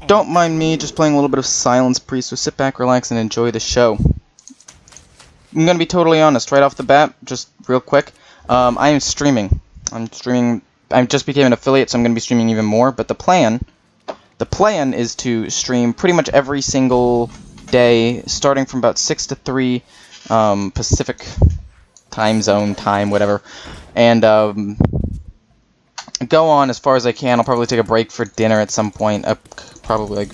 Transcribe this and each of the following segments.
Don't mind me just playing a little bit of Silence Priest, so sit back, relax, and enjoy the show. I'm gonna be totally honest, right off the bat, just real quick. I am streaming. I just became an affiliate, so I'm gonna be streaming even more, but the plan is to stream pretty much every single day, starting from about 6 to 3 Pacific time zone, whatever, and go on as far as I can. I'll probably take a break for dinner at some point, probably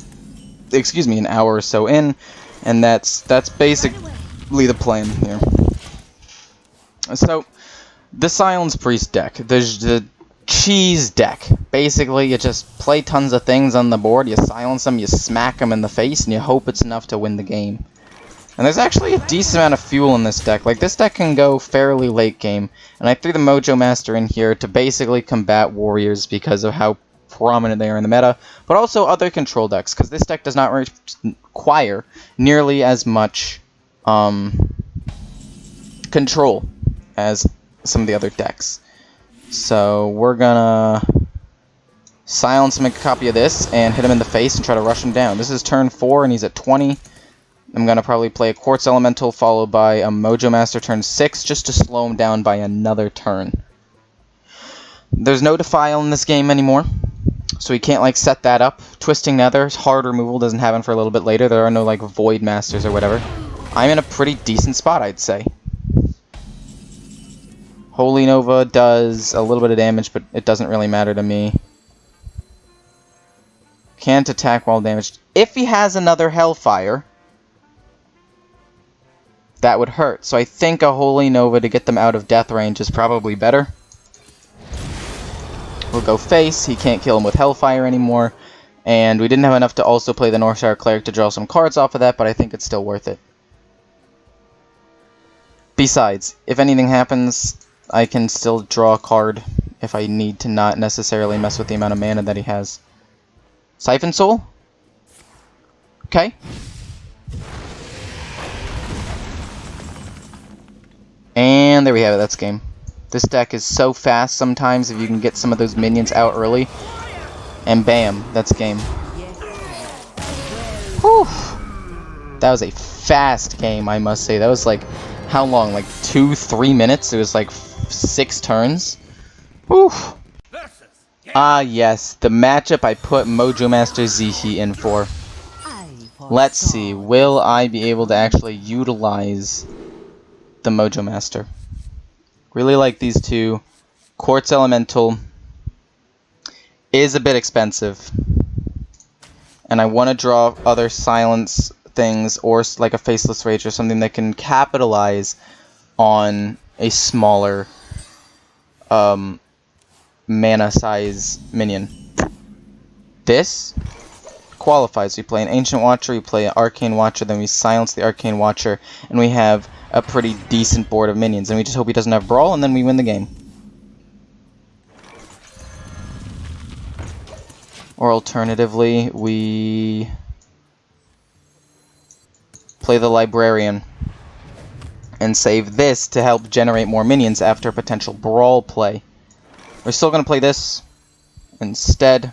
an hour or so in, and that's basically the plan here. So, the Silence Priest deck, the cheese deck. Basically, you just play tons of things on the board, you silence them, you smack them in the face, and you hope it's enough to win the game. And there's actually a decent amount of fuel in this deck. Like, this deck can go fairly late game, and I threw the Mojo Master in here to basically combat warriors because of how prominent they are in the meta, but also other control decks, because this deck does not require nearly as much control as some of the other decks. So we're gonna silence him, make a copy of this, and hit him in the face and try to rush him down. This is turn 4 and he's at 20. I'm gonna probably play a Quartz Elemental followed by a Mojo Master turn 6 just to slow him down by another turn. There's no Defile in this game anymore, so he can't like set that up. Twisting Nether, hard removal, doesn't happen for a little bit later. There are no like Void Masters or whatever. I'm in a pretty decent spot, I'd say. Holy Nova does a little bit of damage, but it doesn't really matter to me. Can't attack while damaged. If he has another Hellfire, that would hurt. So I think a Holy Nova to get them out of death range is probably better. We'll go face. He can't kill him with Hellfire anymore. And we didn't have enough to also play the Northshire Cleric to draw some cards off of that, but I think it's still worth it. Besides, if anything happens, I can still draw a card if I need to not necessarily mess with the amount of mana that he has. Siphon Soul? Okay. And there we have it, that's game. This deck is so fast sometimes if you can get some of those minions out early. And bam, that's game. Whew. That was a fast game, I must say. That was like, how long? Like 2-3 minutes? It was like 6 turns? Whew. Ah yes, the matchup I put Mojo Master Zihi in for. Let's see, will I be able to actually utilize the Mojo Master? Really like these two. Quartz Elemental is a bit expensive, and I want to draw other silence things or like a Faceless Rage or something that can capitalize on a smaller mana size minion. This qualifies. We play an Ancient Watcher, we play an Arcane Watcher, then we silence the Arcane Watcher, and we have a pretty decent board of minions, and we just hope he doesn't have Brawl, and then we win the game. Or alternatively, we play the Librarian and save this to help generate more minions after a potential Brawl play. We're still going to play this instead.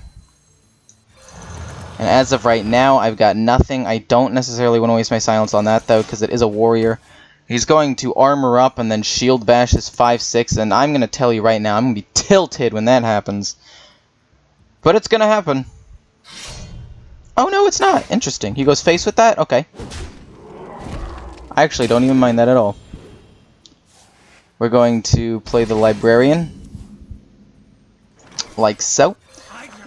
And as of right now, I've got nothing. I don't necessarily want to waste my silence on that, though, because it is a warrior. He's going to armor up and then shield bash his 5/6, and I'm going to tell you right now, I'm going to be tilted when that happens. But it's going to happen. Oh, no, it's not. Interesting. He goes face with that? Okay. I actually don't even mind that at all. We're going to play the Librarian. Like so.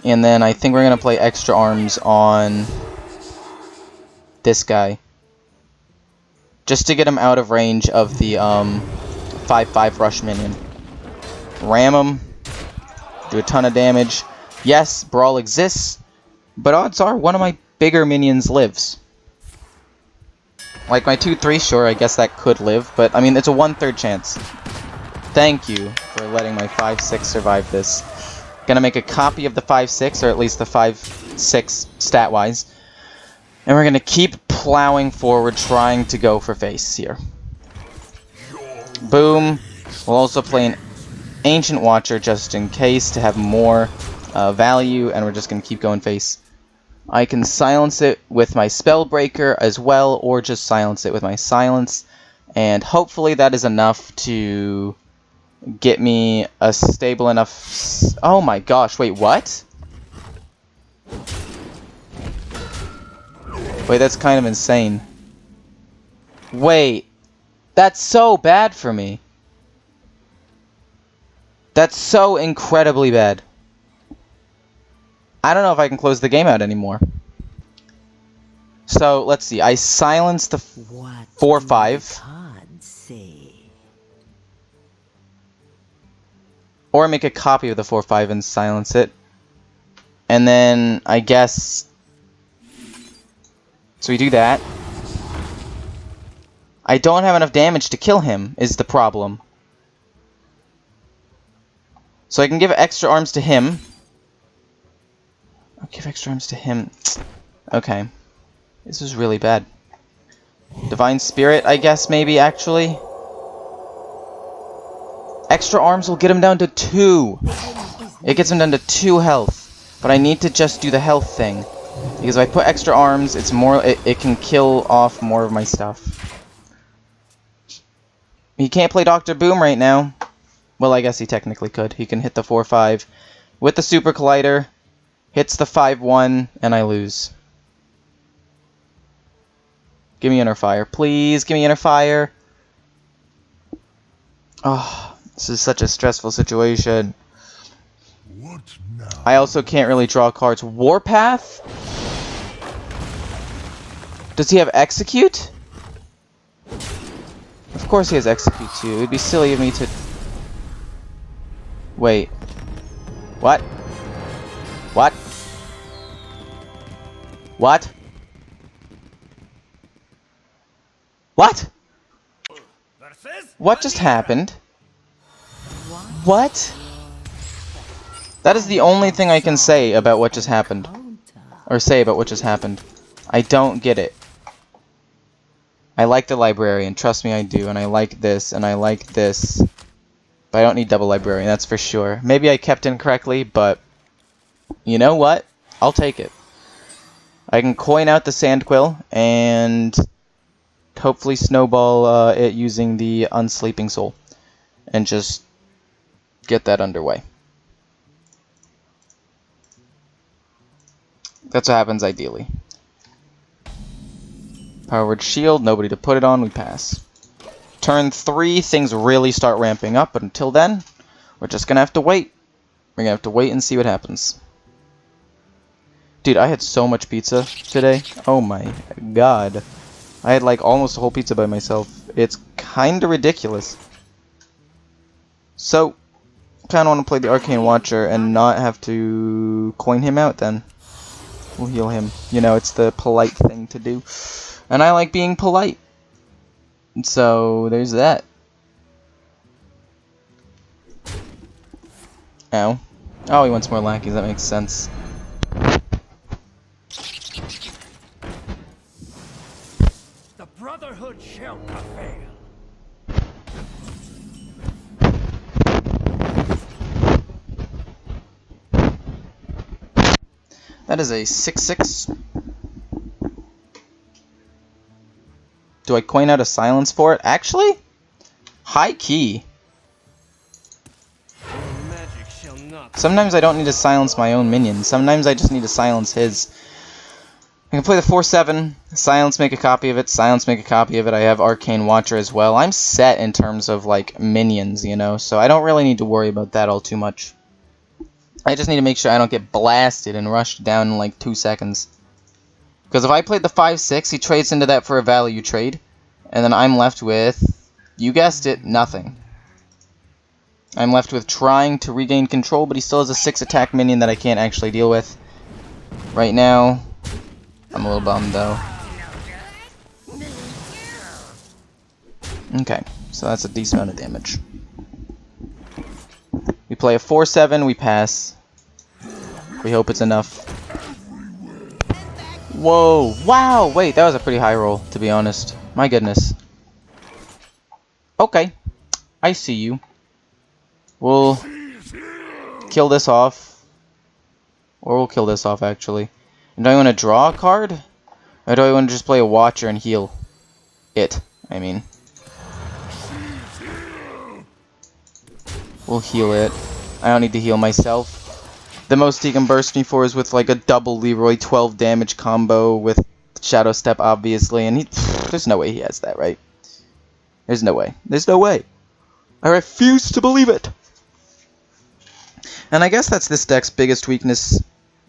And then I think we're going to play extra arms on this guy. Just to get him out of range of the 5/5 rush minion. Ram him. Do a ton of damage. Yes, Brawl exists. But odds are one of my bigger minions lives. Like my 2/3, sure, I guess that could live. But, I mean, it's a 1/3 chance. Thank you for letting my 5/6 survive this. Gonna make a copy of the 5/6, or at least the 5/6 stat-wise. And we're gonna keep plowing forward, trying to go for face here. Boom. We'll also play an Ancient Watcher just in case to have more value, and we're just gonna keep going face. I can silence it with my Spellbreaker as well, or just silence it with my Silence. And hopefully that is enough to get me a stable enough... Oh my gosh, wait, what? Wait, that's kind of insane. Wait, that's so bad for me. That's so incredibly bad. I don't know if I can close the game out anymore. So, let's see. I silenced the 4/5. Or make a copy of the 4/5 and silence it. And then, I guess... So we do that. I don't have enough damage to kill him, is the problem. So I can give extra arms to him. I'll give extra arms to him. Okay. This is really bad. Divine Spirit, I guess, maybe, actually. Extra arms will get him down to 2. It gets him down to 2 health. But I need to just do the health thing. Because if I put extra arms, it's more. It can kill off more of my stuff. He can't play Dr. Boom right now. Well, I guess he technically could. He can hit the 4/5 with the Super Collider. Hits the 5/1, and I lose. Give me Inner Fire. Please, give me Inner Fire. Oh, this is such a stressful situation. What now? I also can't really draw cards. Warpath? Does he have Execute? Of course he has Execute too. It would be silly of me to... Wait. What? What? What? What? What just happened? What? That is the only thing I can say about what just happened. Or say about what just happened. I don't get it. I like the Librarian, trust me I do, and I like this, and I like this. But I don't need double Librarian, that's for sure. Maybe I kept incorrectly, but... You know what? I'll take it. I can coin out the Sandquill, and... hopefully snowball it using the Unsleeping Soul. And just... get that underway. That's what happens ideally. Powered Shield, nobody to put it on, we pass. Turn 3, things really start ramping up, but until then, we're just gonna have to wait. We're gonna have to wait and see what happens. Dude, I had so much pizza today. Oh my god. I had like almost a whole pizza by myself. It's kinda ridiculous. So, kinda wanna play the Arcane Watcher and not have to coin him out then. We'll heal him. You know, it's the polite thing to do. And I like being polite. So, there's that. Ow. Oh, he wants more lackeys, that makes sense. The Brotherhood shall not fail. That is a 6/6. Do I coin out a silence for it? Actually? High key. Sometimes I don't need to silence my own minions. Sometimes I just need to silence his. I can play the 4/7, silence, make a copy of it, silence, make a copy of it. I have Arcane Watcher as well. I'm set in terms of, like, minions, you know, so I don't really need to worry about that all too much. I just need to make sure I don't get blasted and rushed down in, like, 2 seconds. Because if I played the 5/6, he trades into that for a value trade, and then I'm left with, you guessed it, nothing. I'm left with trying to regain control, but he still has a 6 attack minion that I can't actually deal with. Right now, I'm a little bummed though. Okay, so that's a decent amount of damage. We play a 4/7, we pass. We hope it's enough. Whoa, wow, wait, that was a pretty high roll, to be honest. My goodness. Okay, I see you. We'll kill this off. Or we'll kill this off, actually. Do I want to draw a card? Or do I want to just play a Watcher and heal it? I mean. We'll heal it. I don't need to heal myself. The most he can burst me for is with like a double Leroy 12 damage combo with Shadow Step, obviously. And there's no way he has that, right? There's no way. There's no way. I refuse to believe it. And I guess that's this deck's biggest weakness.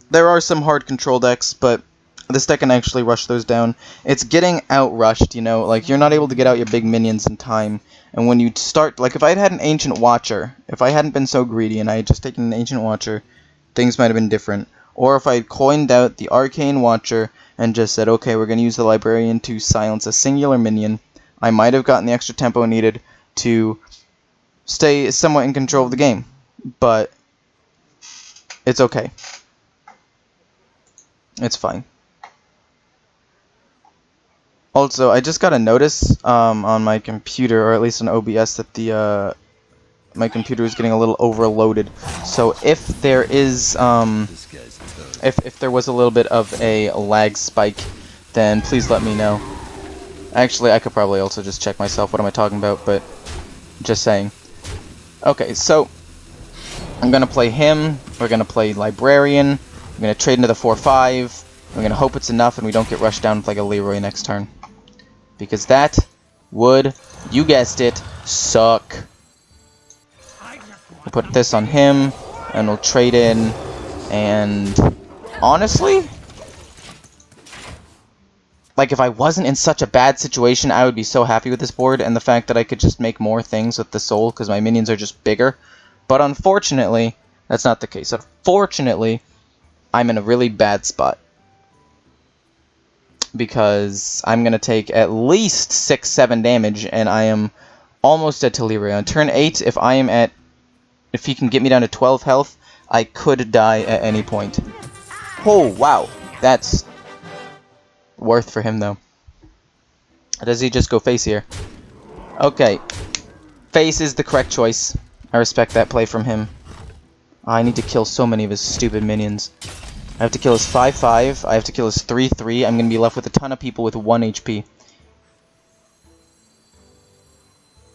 There are some hard control decks, but this deck can actually rush those down. It's getting outrushed, you know, like you're not able to get out your big minions in time. And when you start, like if I had an Ancient Watcher, if I hadn't been so greedy and I had just taken an Ancient Watcher, things might have been different. Or if I had coined out the Arcane Watcher and just said, okay, we're going to use the Librarian to silence a singular minion, I might have gotten the extra tempo needed to stay somewhat in control of the game. But it's okay. It's fine. Also, I just got a notice on my computer, or at least on OBS, that the my computer is getting a little overloaded. So if there is if there was a little bit of a lag spike, then please let me know. Actually, I could probably also just check myself. What am I talking about? But just saying. Okay, so I'm gonna play him. We're gonna play Librarian. I'm gonna trade into the 4/5. We're gonna hope it's enough and we don't get rushed down with like a Leroy next turn. Because that would, you guessed it, suck. We'll put this on him, and we'll trade in, and honestly, like if I wasn't in such a bad situation, I would be so happy with this board, and the fact that I could just make more things with the soul, because my minions are just bigger. But unfortunately, that's not the case. Unfortunately, I'm in a really bad spot. Because I'm going to take at least 6-7 damage, and I am almost at Leroy. On turn 8, if he can get me down to 12 health, I could die at any point. Oh, wow. That's worth for him, though. Does he just go face here? Okay. Face is the correct choice. I respect that play from him. I need to kill so many of his stupid minions. I have to kill his 5/5, I have to kill his 3/3, I'm going to be left with a ton of people with 1 HP.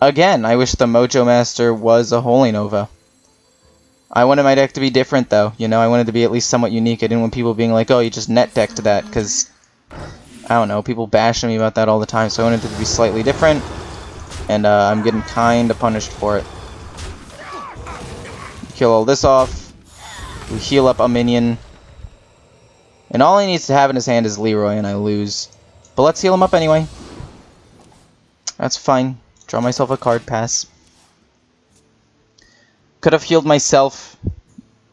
Again, I wish the Mojo Master was a Holy Nova. I wanted my deck to be different though, you know, I wanted to be at least somewhat unique. I didn't want people being like, oh, you just net decked that, because, I don't know, people bash me about that all the time, so I wanted it to be slightly different, and I'm getting kinda punished for it. Kill all this off, we heal up a minion. And all he needs to have in his hand is Leroy, and I lose. But let's heal him up anyway. That's fine. Draw myself a card, pass. Could have healed myself.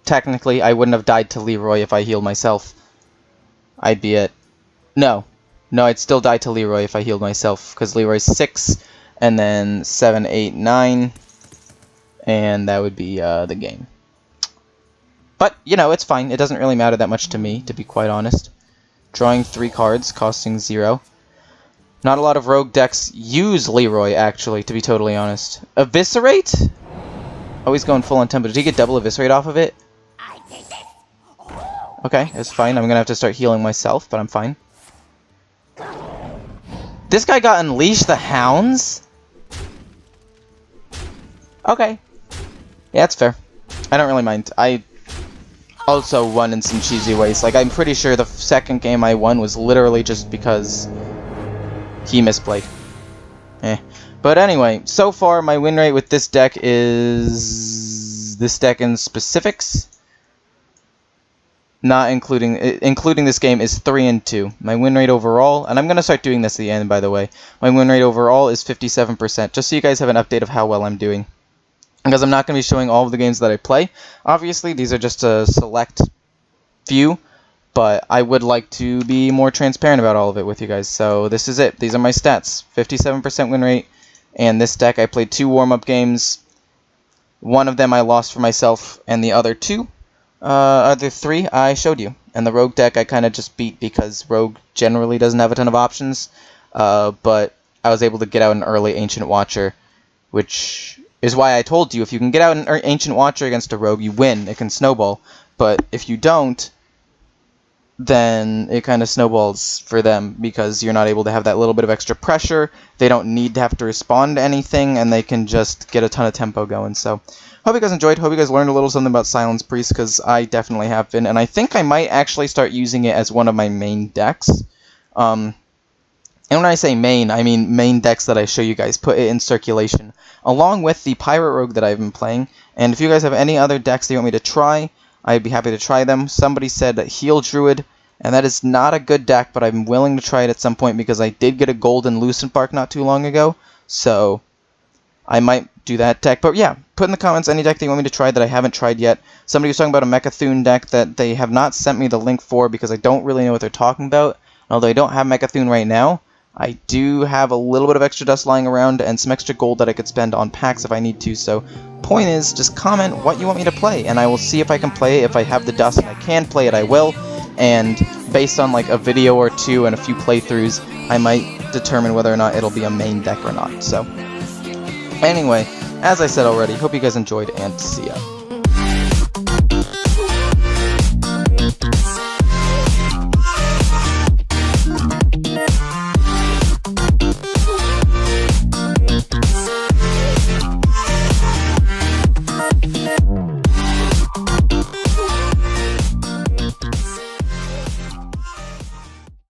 Technically, I wouldn't have died to Leroy if I healed myself. I'd be at... No. No, I'd still die to Leroy if I healed myself. Because Leroy's 6, and then 7, 8, 9. And that would be the game. But, you know, it's fine. It doesn't really matter that much to me, to be quite honest. Drawing 3 cards, costing 0. Not a lot of rogue decks use Leroy, actually, to be totally honest. Eviscerate? Oh, he's going full on tempo. Did he get double Eviscerate off of it? Okay, it's fine. I'm going to have to start healing myself, but I'm fine. This guy got Unleash the Hounds? Okay. Yeah, that's fair. I don't really mind. I also won in some cheesy ways. Like, I'm pretty sure the second game I won was literally just because he misplayed. But anyway, so far my win rate with this deck is... This deck in specifics, not including this game, is 3-2. My win rate overall, and I'm going to start doing this at the end, by the way. My win rate overall is 57%, just so you guys have an update of how well I'm doing. Because I'm not going to be showing all of the games that I play. Obviously, these are just a select few, but I would like to be more transparent about all of it with you guys. So this is it. These are my stats. 57% win rate, and this deck I played 2 warm-up games. One of them I lost for myself, and the other 3 I showed you. And the Rogue deck I kind of just beat because Rogue generally doesn't have a ton of options, but I was able to get out an early Ancient Watcher, which is why I told you, if you can get out an Ancient Watcher against a Rogue, you win. It can snowball. But if you don't, then it kind of snowballs for them because you're not able to have that little bit of extra pressure. They don't need to have to respond to anything, and they can just get a ton of tempo going. So, hope you guys enjoyed. Hope you guys learned a little something about Silence Priest, because I definitely have been, and I think I might actually start using it as one of my main decks. And when I say main, I mean main decks that I show you guys. Put it in circulation, along with the Pirate Rogue that I've been playing. And if you guys have any other decks that you want me to try, I'd be happy to try them. Somebody said Heal Druid, and that is not a good deck, but I'm willing to try it at some point because I did get a Golden Lucent Bark not too long ago, so I might do that deck. But yeah, put in the comments any deck that you want me to try that I haven't tried yet. Somebody was talking about a Mechathune deck that they have not sent me the link for because I don't really know what they're talking about. Although I don't have Mechathune right now, I do have a little bit of extra dust lying around and some extra gold that I could spend on packs if I need to. So, point is, just comment what you want me to play, and I will see if I can play it. If I have the dust and I can play it, I will. And based on like a video or two and a few playthroughs, I might determine whether or not it'll be a main deck or not. So, anyway, as I said already, hope you guys enjoyed, and see ya.